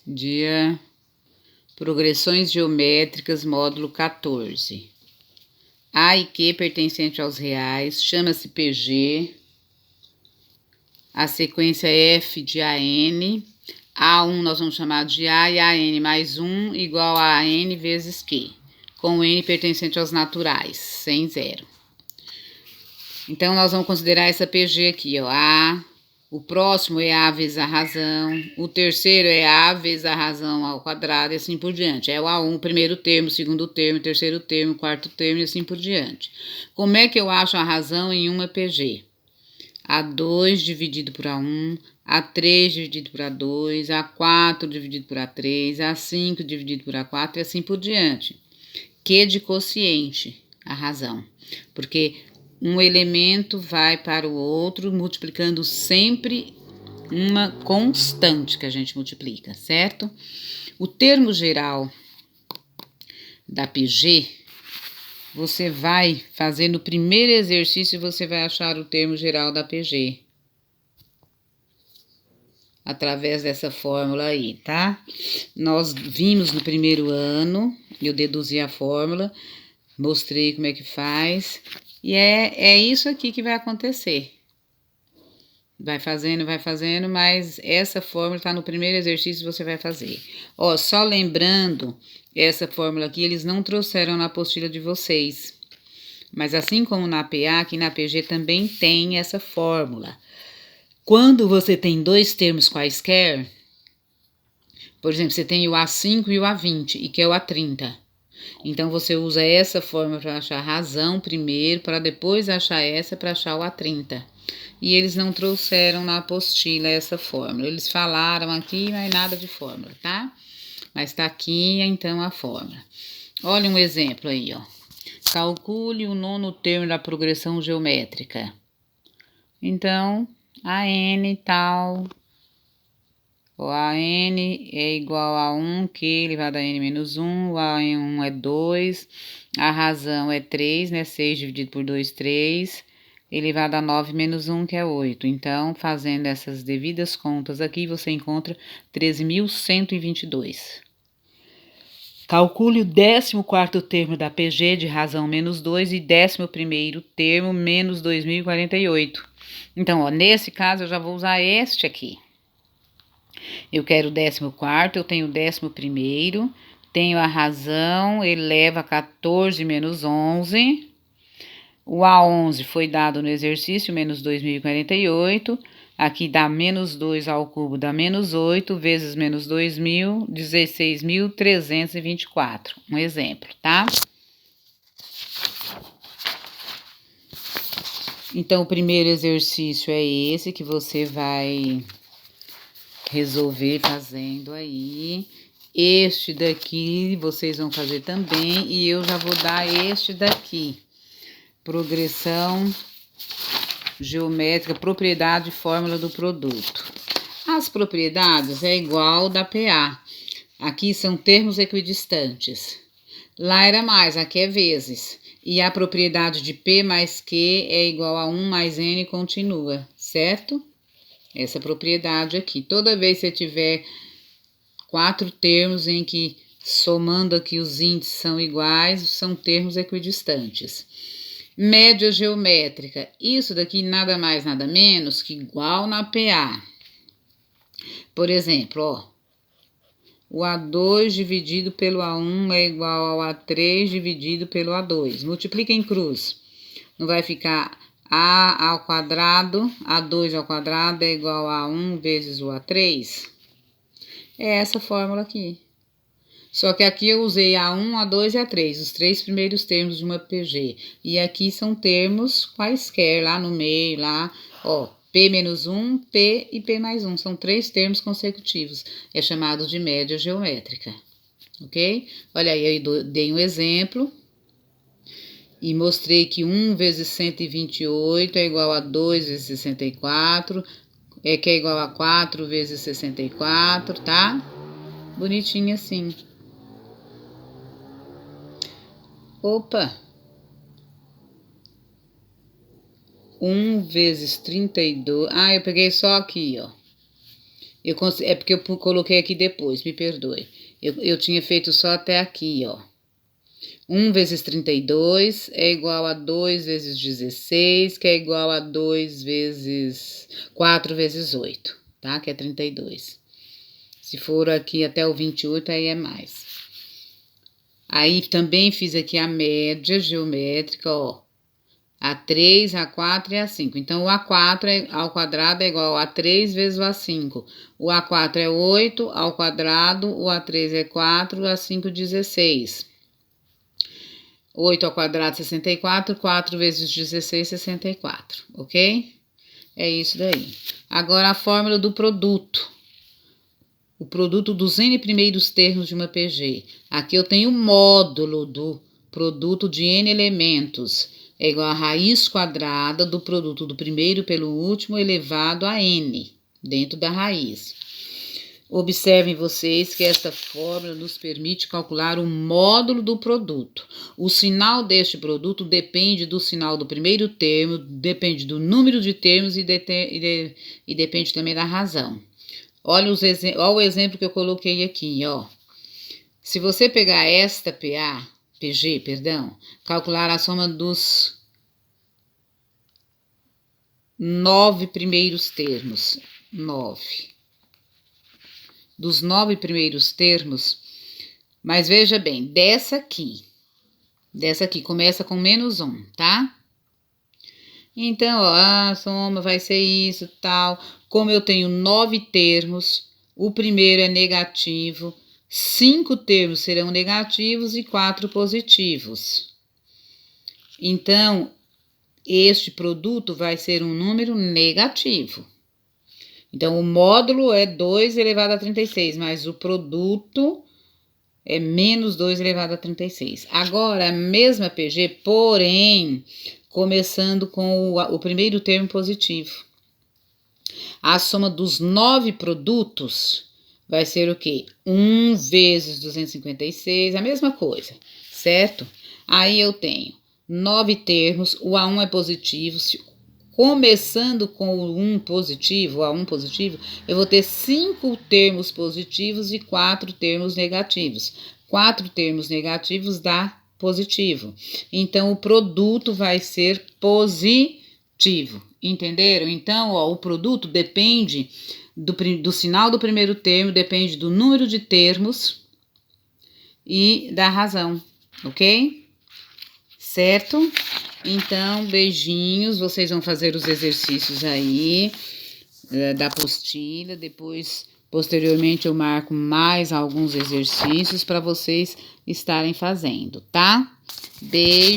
Dia Progressões Geométricas, módulo 14. A e Q pertencente aos reais, chama-se PG. A sequência F de AN. A1 nós vamos chamar de A e AN mais 1 igual a AN vezes Q, com o N pertencente aos naturais, sem zero. Então, nós vamos considerar essa PG aqui, ó, A. O próximo é A vezes a razão, o terceiro é A vezes a razão ao quadrado e assim por diante. É o A1, primeiro termo, segundo termo, terceiro termo, quarto termo e assim por diante. Como é que eu acho a razão em uma PG? A2 dividido por A1, A3 dividido por A2, A4 dividido por A3, A5 dividido por A4 e assim por diante. Q de quociente, a razão. Porque um elemento vai para o outro, multiplicando sempre uma constante que a gente multiplica, certo? O termo geral da PG, você vai fazer no primeiro exercício, você vai achar o termo geral da PG. Através dessa fórmula aí, tá? Nós vimos no primeiro ano, eu deduzi a fórmula, mostrei como é que faz. E é isso aqui que vai acontecer. Vai fazendo, mas essa fórmula tá no primeiro exercício você vai fazer. Ó, só lembrando, essa fórmula aqui eles não trouxeram na apostila de vocês. Mas assim como na PA, aqui na PG também tem essa fórmula. Quando você tem dois termos quaisquer, por exemplo, você tem o A5 e o A20, e que é o A30. Então, você usa essa fórmula para achar a razão primeiro, para depois achar essa para achar o A30. E eles não trouxeram na apostila essa fórmula. Eles falaram aqui, mas nada de fórmula, tá? Mas tá aqui, então, a fórmula. Olha um exemplo aí, ó. Calcule o nono termo da progressão geométrica. Então, AN tal... O AN é igual a 1, Q elevado a N menos 1, o AN1 é 2, a razão é 3, né? 6 dividido por 2, 3, elevado a 9 menos 1, que é 8. Então, fazendo essas devidas contas aqui, você encontra 13.122. Calcule o 14º termo da PG de razão menos 2 e 11º termo menos 2.048. Então, ó, nesse caso, eu já vou usar este aqui. Eu quero o 14º, eu tenho o 11º, tenho a razão, eleva a 14 menos 11. O A11 foi dado no exercício, menos 2.048. Aqui dá menos 2 ao cubo, dá menos 8, vezes menos 2.000, 16.324. Um exemplo, tá? Então, o primeiro exercício é esse que você vai resolver fazendo aí. Este daqui vocês vão fazer também e eu já vou dar este daqui. Progressão geométrica, propriedade e fórmula do produto. As propriedades é igual da PA. Aqui são termos equidistantes. Lá era mais, aqui é vezes. E a propriedade de P mais Q é igual a 1 mais N continua, certo? Essa propriedade aqui. Toda vez que você tiver 4 termos em que, somando aqui os índices são iguais, são termos equidistantes. Média geométrica. Isso daqui nada mais, nada menos que igual na PA. Por exemplo, ó. O A2 dividido pelo A1 é igual ao A3 dividido pelo A2. Multiplica em cruz. Não vai ficar A ao quadrado, A2 ao quadrado é igual a 1 vezes o A3. É essa fórmula aqui. Só que aqui eu usei A1, A2 e A3, os 3 primeiros termos de uma PG. E aqui são termos quaisquer, lá no meio, lá, ó, P menos 1, P e P mais 1. São 3 termos consecutivos. É chamado de média geométrica. Ok? Olha aí, eu dei um exemplo. E mostrei que 1 vezes 128 é igual a 2 vezes 64, que é igual a 4 vezes 64, tá? Bonitinho assim. Opa! 1 vezes 32... Ah, eu peguei só aqui, ó. É porque eu coloquei aqui depois, me perdoe. Eu tinha feito só até aqui, ó. 1 vezes 32 é igual a 2 vezes 16, que é igual a 4 vezes 8, tá? Que é 32. Se for aqui até o 28, aí é mais. Aí também fiz aqui a média geométrica, ó. A3, A4 e A5. Então, o A4 ao quadrado é igual a 3 vezes o A5. O A4 é 8 ao quadrado, o A3 é 4, o A5 16. 8 ao quadrado, 64, 4 vezes 16, 64, ok? É isso daí. Agora, a fórmula do produto. O produto dos n primeiros termos de uma PG. Aqui eu tenho o módulo do produto de n elementos. É igual a raiz quadrada do produto do primeiro pelo último elevado a n, dentro da raiz. Observem vocês que esta fórmula nos permite calcular o módulo do produto. O sinal deste produto depende do sinal do primeiro termo, depende do número de termos e depende também da razão. Olha o exemplo que eu coloquei aqui, ó. Se você pegar esta PG, calcular a soma dos 9 primeiros termos, 9. Dos 9 primeiros termos, mas veja bem, dessa aqui começa com menos 1, tá? Então, ó, a soma vai ser isso, tal. Como eu tenho 9 termos, o primeiro é negativo, 5 termos serão negativos e 4 positivos. Então, este produto vai ser um número negativo. Então, o módulo é 2 elevado a 36, mas o produto é menos 2 elevado a 36. Agora, a mesma PG, porém, começando com o primeiro termo positivo. A soma dos 9 produtos vai ser o quê? 1 vezes 256, a mesma coisa, certo? Aí eu tenho 9 termos, o A1 é positivo. Começando com o 1 positivo, A1 positivo, eu vou ter 5 termos positivos e 4 termos negativos. 4 termos negativos dá positivo. Então, o produto vai ser positivo. Entenderam? Então, ó, o produto depende do sinal do primeiro termo, depende do número de termos e da razão, ok? Certo? Então, beijinhos, vocês vão fazer os exercícios aí da apostila, depois, posteriormente, eu marco mais alguns exercícios para vocês estarem fazendo, tá? Beijo.